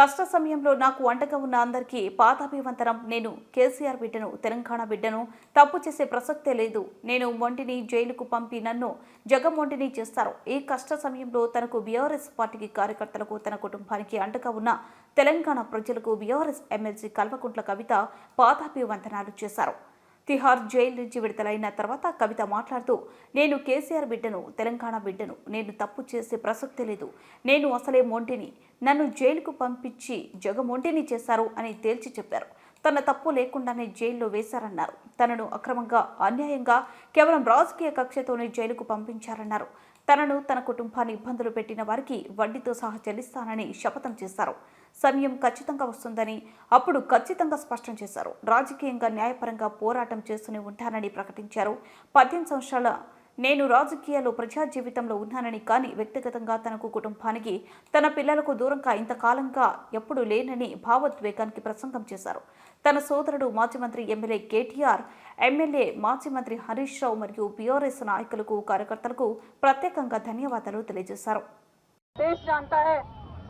కష్ట సమయంలో నాకు అండగా ఉన్న అందరికీ పాదాభివందనం. నేను కేసీఆర్ బిడ్డను, తెలంగాణ బిడ్డను. తప్పు చేసే ప్రసక్తే లేదు. నేను మొండిని జైలుకు పంపి నన్ను జగమొండిని చేస్తారు. ఈ కష్ట సమయంలో తనకు బీఆర్ఎస్ పార్టీకి కార్యకర్తలకు, తన కుటుంబానికి అండగా ఉన్న తెలంగాణ ప్రజలకు బీఆర్ఎస్ ఎమ్మెల్సీ కల్వకుంట్ల కవిత పాదాభివందనాలు చేశారు. తిహార్ జైలు నుంచి విడుదలైన తర్వాత కవిత మాట్లాడుతూ, నేను కేసీఆర్ బిడ్డను, తెలంగాణ బిడ్డను. నేను తప్పు చేసే ప్రసక్తే లేదు. నేను అసలే మొండిని. నన్ను జైలుకు పంపించి జగమొండిని చేశారు అని తేల్చి చెప్పారు. తన తప్పు లేకుండానే జైల్లో వేశారన్నారు. తనను అక్రమంగా, అన్యాయంగా కేవలం రాజకీయ కక్షతోనే జైలుకు పంపించారన్నారు. తనను, తన కుటుంబాన్ని ఇబ్బందులు పెట్టిన వారికి వడ్డీతో సహా చెల్లిస్తానని శపథం చేశారు. సమయం ఖచ్చితంగా వస్తుందని అప్పుడు ఖచ్చితంగా స్పష్టం చేశారు. రాజకీయంగా, న్యాయపరంగా పోరాటం చేస్తూనే ఉంటానని ప్రకటించారు. 18 సంవత్సరాల నేను రాజకీయాల్లో, ప్రజా జీవితంలో ఉన్నానని, కానీ వ్యక్తిగతంగా తనకు, కుటుంబానికి, తన పిల్లలకు దూరంగా ఇంతకాలంగా ఎప్పుడూ లేనని భావోద్వేగానికి ప్రసంగం చేశారు. తన సోదరుడు మాజీ మంత్రి ఎమ్మెల్యే కేటీఆర్, ఎమ్మెల్యే మాజీ మంత్రి హరీష్ రావు మరియు బీఆర్ఎస్ నాయకులకు, కార్యకర్తలకు ప్రత్యేకంగా ధన్యవాదాలు తెలియజేశారు.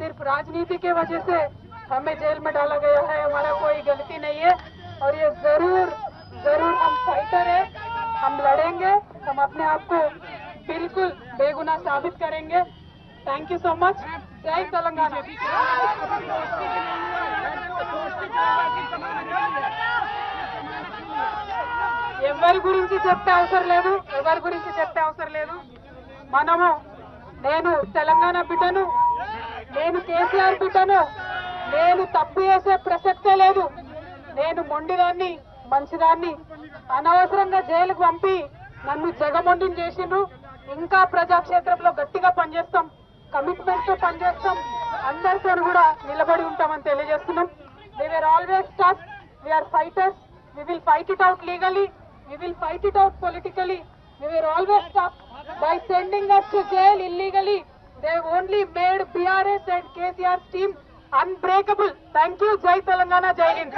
सिर्फ राजनीति के वजह से हमें जेल में डाला गया है, हमारा कोई गलती नहीं है और ये जरूर हम फाइटर है, हम लड़ेंगे, हम अपने आप को बिल्कुल बेगुनाह साबित करेंगे। Thank you so much. जय तेलंगाना। ఎవరి గురించి చెప్పే అవసరం లేదు, మనము నేను తెలంగాణ బిడ్డను, నేను కేసీఆర్ బిడ్డను, నేను తప్పు చేసే ప్రసక్తే లేదు. నేను మొండిదాన్ని, మంచిదాన్ని. అనవసరంగా జైలుకు పంపి నన్ను జగమొండిని చేసిండ్రు. ఇంకా ప్రజాక్షేత్రంలో గట్టిగా పనిచేస్తాం, కమిట్మెంట్ తో పనిచేస్తాం, అందరితో కూడా నిలబడి ఉంటామని తెలియజేస్తున్నాం. We were always tough, we are fighters, we will fight it out legally, we will fight it out politically. We were always tough. By sending us to jail illegally, they only made BRS and KCR's team unbreakable. Thank you. Jai Telangana, Jai Hind.